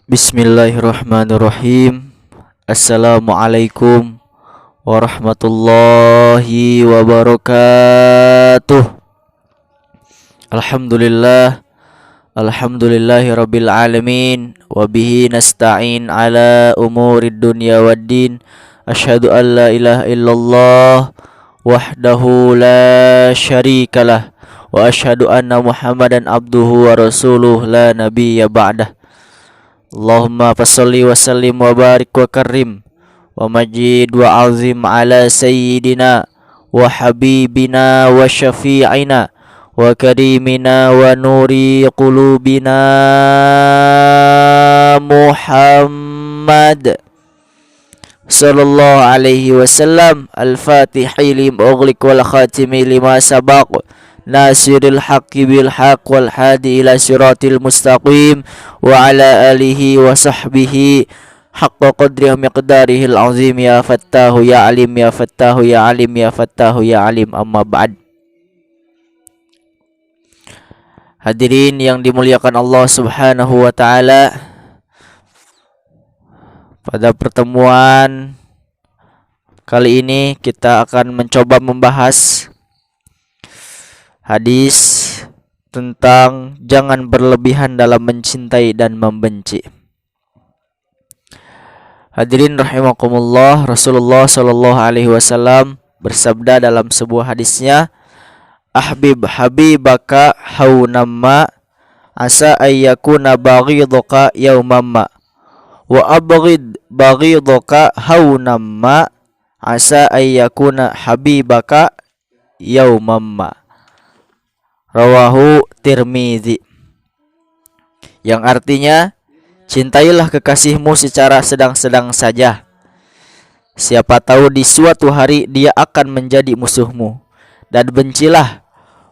Bismillahirrahmanirrahim. Assalamualaikum warahmatullahi wabarakatuh. Alhamdulillah. Alhamdulillahi rabbil alamin. Wabihi nasta'in ala umurid dunya waddin. Asyhadu an la ilaha illallah wahdahu la syarikalah. Wa asyhadu anna muhammadan abduhu wa rasuluh la nabiyya ba'dah. Allahumma fassalli wa sallim wa barik wa karrim wa majid wa azim ala sayyidina wa habibina wa syafi'ina wa karimina wa nuri qulubina Muhammad sallallahu alaihi wasallam. Al-Fatihi lim ughliq wal khatimi lima sabaq, nasiril haqqi bil haqq wal hadi ila siratil mustaqim wa ala alihi wa sahbihi haqqa qadrihi miqdarihil azim. Ya fattahu ya alim, ya fattahu ya alim, ya fattahu ya alim. Amma ba'd. Hadirin yang dimuliakan Allah Subhanahu wa taala, pada pertemuan kali ini kita akan mencoba membahas hadis tentang jangan berlebihan dalam mencintai dan membenci. Hadirin rahimakumullah, Rasulullah sallallahu alaihi wasallam bersabda dalam sebuah hadisnya, "Ahbib habibaka haunamma asa ayyakuna baghidaka yaumamma wa abghid baghidaka haunamma asa ayyakuna habibaka yaumamma." Rawahu Tirmizi. Yang artinya, cintailah kekasihmu secara sedang-sedang saja. Siapa tahu di suatu hari dia akan menjadi musuhmu. Dan bencilah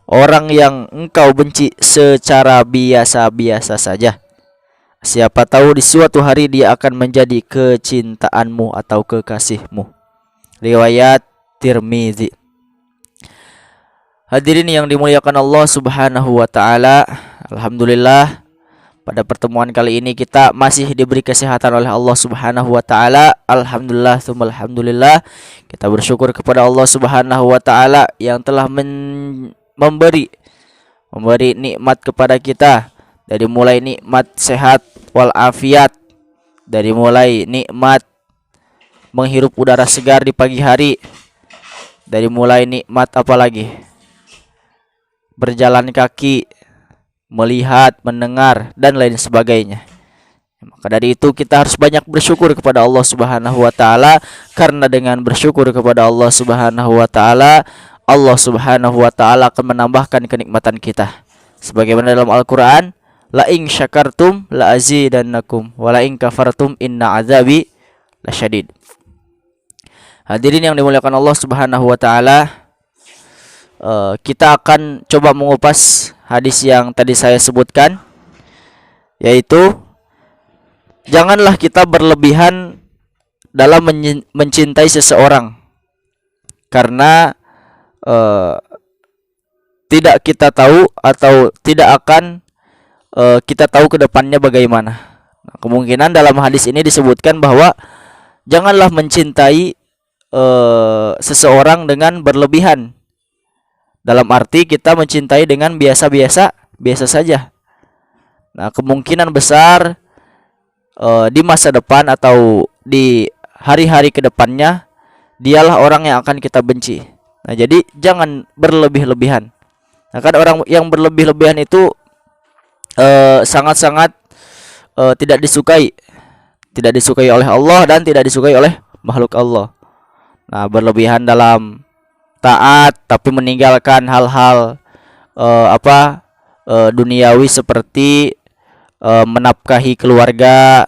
orang yang engkau benci secara biasa-biasa saja. Siapa tahu di suatu hari dia akan menjadi kecintaanmu atau kekasihmu. Riwayat Tirmizi. Hadirin yang dimuliakan Allah Subhanahu wa taala, alhamdulillah pada pertemuan kali ini kita masih diberi kesehatan oleh Allah Subhanahu wa taala. Alhamdulillah tsumma alhamdulillah. Kita bersyukur kepada Allah Subhanahu wa taala yang telah memberi nikmat kepada kita, dari mulai nikmat sehat wal afiat, dari mulai nikmat menghirup udara segar di pagi hari, dari mulai nikmat apa lagi? Berjalan kaki, melihat, mendengar, dan lain sebagainya. Maka dari itu kita harus banyak bersyukur kepada Allah Subhanahu wa taala, karena dengan bersyukur kepada Allah Subhanahu wa taala, Allah Subhanahu wa taala akan menambahkan kenikmatan kita. Sebagaimana dalam Al-Qur'an, la in syakartum la azidannakum wa la in kafartum inna azabi lasyadid. Hadirin yang dimuliakan Allah Subhanahu wa taala, kita akan coba mengupas hadis yang tadi saya sebutkan, yaitu janganlah kita berlebihan dalam mencintai seseorang, karena tidak kita tahu atau tidak akan kita tahu ke depannya bagaimana. Nah, kemungkinan dalam hadis ini disebutkan bahwa janganlah mencintai seseorang dengan berlebihan. Dalam arti kita mencintai dengan biasa saja. Nah, kemungkinan besar di masa depan atau di hari-hari ke depannya dialah orang yang akan kita benci. Nah, jadi jangan berlebih-lebihan. Nah, kan orang yang berlebih-lebihan itu sangat-sangat tidak disukai oleh Allah dan tidak disukai oleh makhluk Allah. Nah, berlebihan dalam taat tapi meninggalkan hal-hal duniawi seperti menafkahi keluarga,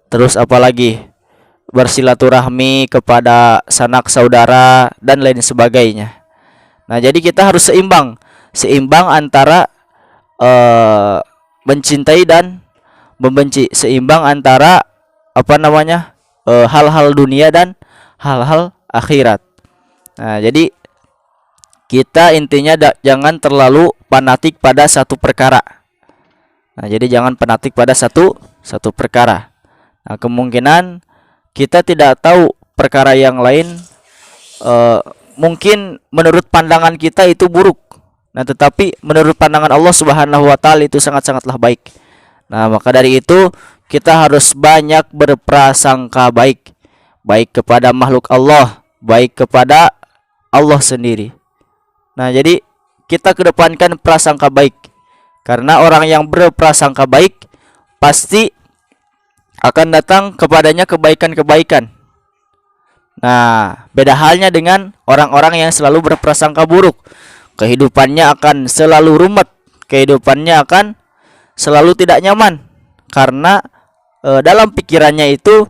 terus apalagi bersilaturahmi kepada sanak saudara dan lain sebagainya. Nah, jadi kita harus seimbang antara mencintai dan membenci, seimbang antara hal-hal dunia dan hal-hal akhirat. Nah, jadi kita intinya jangan terlalu fanatik pada satu perkara. Nah, jadi jangan fanatik pada satu satu perkara. Nah, kemungkinan kita tidak tahu perkara yang lain, mungkin menurut pandangan kita itu buruk. Nah, tetapi menurut pandangan Allah Subhanahu wa taala itu sangat-sangatlah baik. Nah, maka dari itu kita harus banyak berprasangka baik, baik kepada makhluk Allah, baik kepada Allah sendiri. Nah, jadi kita kedepankan prasangka baik. Karena orang yang berprasangka baik pasti akan datang kepadanya kebaikan-kebaikan. Nah, beda halnya dengan orang-orang yang selalu berprasangka buruk. Kehidupannya akan selalu rumet, kehidupannya akan selalu tidak nyaman karena dalam pikirannya itu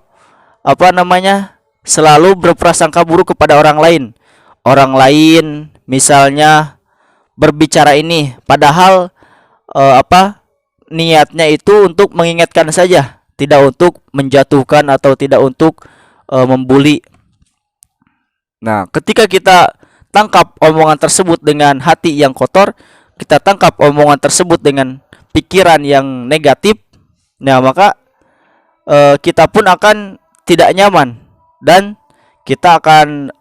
selalu berprasangka buruk kepada orang lain. Orang lain misalnya berbicara ini padahal niatnya itu untuk mengingatkan saja, tidak untuk menjatuhkan atau tidak untuk membuli. Nah, ketika kita tangkap omongan tersebut dengan hati yang kotor, kita tangkap omongan tersebut dengan pikiran yang negatif, nah maka kita pun akan tidak nyaman dan kita akan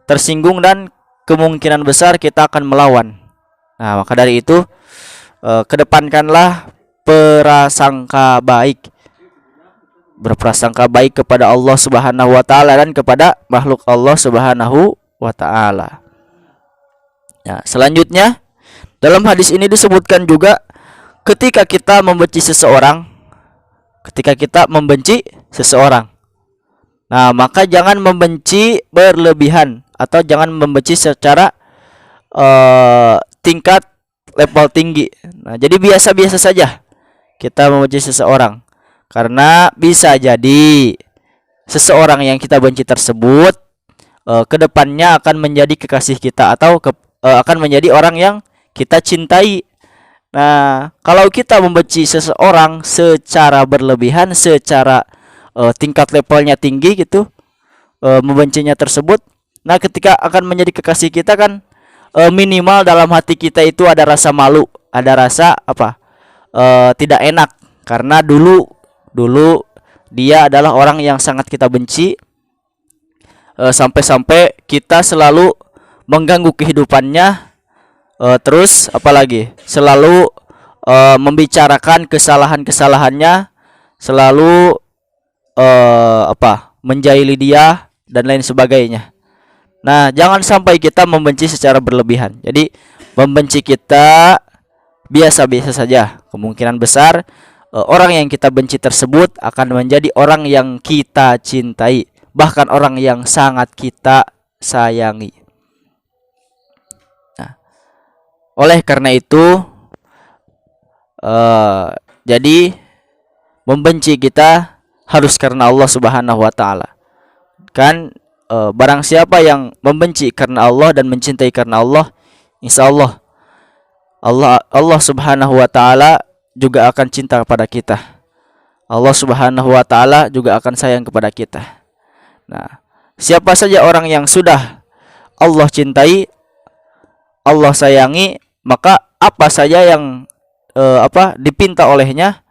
tersinggung dan kemungkinan besar kita akan melawan. Nah, maka dari itu kedepankanlah prasangka baik, berprasangka baik kepada Allah Subhanahu wa taala dan kepada makhluk Allah Subhanahu wa taala. Nah, selanjutnya dalam hadis ini disebutkan juga ketika kita membenci seseorang, nah maka jangan membenci berlebihan atau jangan membenci secara tingkat level tinggi. Nah, jadi biasa-biasa saja kita membenci seseorang, karena bisa jadi seseorang yang kita benci tersebut kedepannya akan menjadi kekasih kita atau akan menjadi orang yang kita cintai. Nah, kalau kita membenci seseorang secara berlebihan, secara tingkat levelnya tinggi gitu, membencinya tersebut, nah ketika akan menjadi kekasih kita kan minimal dalam hati kita itu ada rasa malu, ada rasa tidak enak karena dulu dia adalah orang yang sangat kita benci, sampai-sampai kita selalu mengganggu kehidupannya, terus apalagi selalu membicarakan kesalahan-kesalahannya, selalu menjahili dia dan lain sebagainya. Nah, jangan sampai kita membenci secara berlebihan. Jadi membenci kita biasa-biasa saja. Kemungkinan besar orang yang kita benci tersebut akan menjadi orang yang kita cintai, bahkan orang yang sangat kita sayangi. Nah, oleh karena itu jadi membenci kita harus karena Allah Subhanahu wa taala. Kan barang siapa yang membenci karena Allah dan mencintai karena Allah, insya Allah Allah Subhanahu wa taala juga akan cinta kepada kita. Allah Subhanahu wa taala juga akan sayang kepada kita. Nah, siapa saja orang yang sudah Allah cintai, Allah sayangi, maka apa saja yang dipinta olehnya,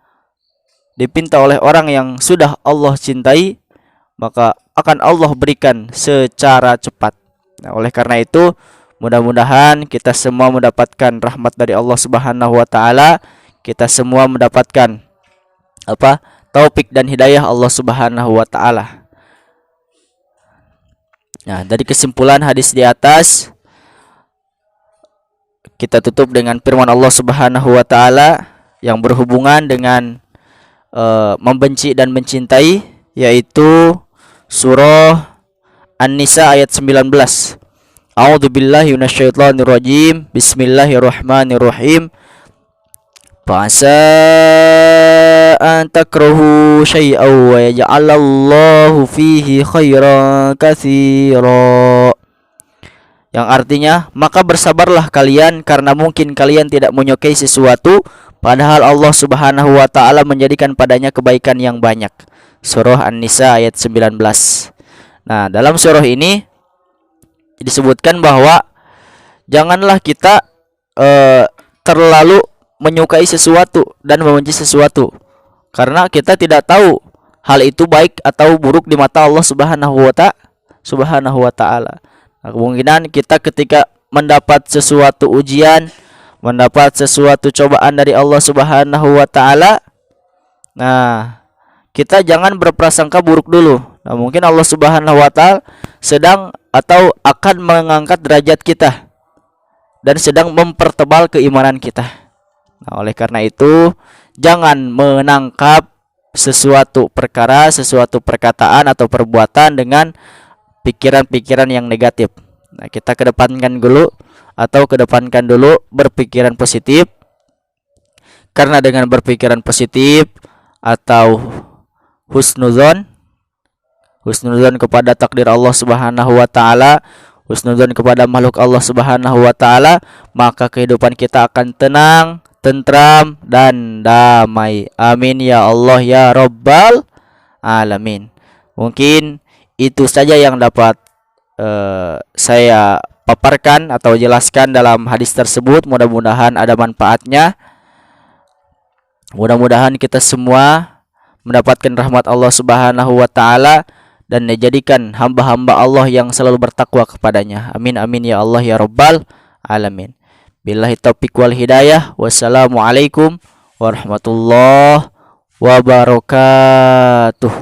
dipinta oleh orang yang sudah Allah cintai, maka akan Allah berikan secara cepat. Nah, oleh karena itu mudah-mudahan kita semua mendapatkan rahmat dari Allah Subhanahu wa taala, kita semua mendapatkan taufik dan hidayah Allah Subhanahu wa taala. Nah, dari kesimpulan hadis di atas kita tutup dengan firman Allah Subhanahu wa taala yang berhubungan dengan membenci dan mencintai, yaitu surah An-Nisa ayat 19. A'udzubillahi minasyaitonirrajim. Bismillahirrahmanirrahim. Fa'asa an takrahu syai'aw wa yaj'alallahu fihi khairan katsira. Yang artinya, maka bersabarlah kalian karena mungkin kalian tidak menyukai sesuatu padahal Allah Subhanahu wa taala menjadikan padanya kebaikan yang banyak. Surah An-Nisa ayat 19. Nah, dalam surah ini disebutkan bahwa janganlah kita terlalu menyukai sesuatu dan membenci sesuatu, Karena kita tidak tahu hal itu baik atau buruk di mata Allah Subhanahu wa taala. Nah, kemungkinan kita ketika mendapat sesuatu ujian, mendapat sesuatu cobaan dari Allah Subhanahu wa taala, nah, kita jangan berprasangka buruk dulu. Nah, mungkin Allah Subhanahu wa taala sedang atau akan mengangkat derajat kita dan sedang mempertebal keimanan kita. Nah, oleh karena itu, jangan menangkap sesuatu perkara, sesuatu perkataan atau perbuatan dengan pikiran-pikiran yang negatif. Nah, kita kedepankan dulu berpikiran positif. Karena dengan berpikiran positif atau husnuzon kepada takdir Allah Subhanahu wa taala, husnuzon kepada makhluk Allah Subhanahu wa taala, maka kehidupan kita akan tenang, tentram dan damai. Amin ya Allah ya Rabbal alamin. Mungkin itu saja yang dapat saya paparkan atau jelaskan dalam hadis tersebut. Mudah-mudahan ada manfaatnya. Mudah-mudahan kita semua mendapatkan rahmat Allah Subhanahu wa taala dan dijadikan hamba-hamba Allah yang selalu bertakwa kepadanya. Amin amin ya Allah ya Rabbal alamin. Billahi taufiq wal hidayah. Wassalamualaikum warahmatullahi wabarakatuh.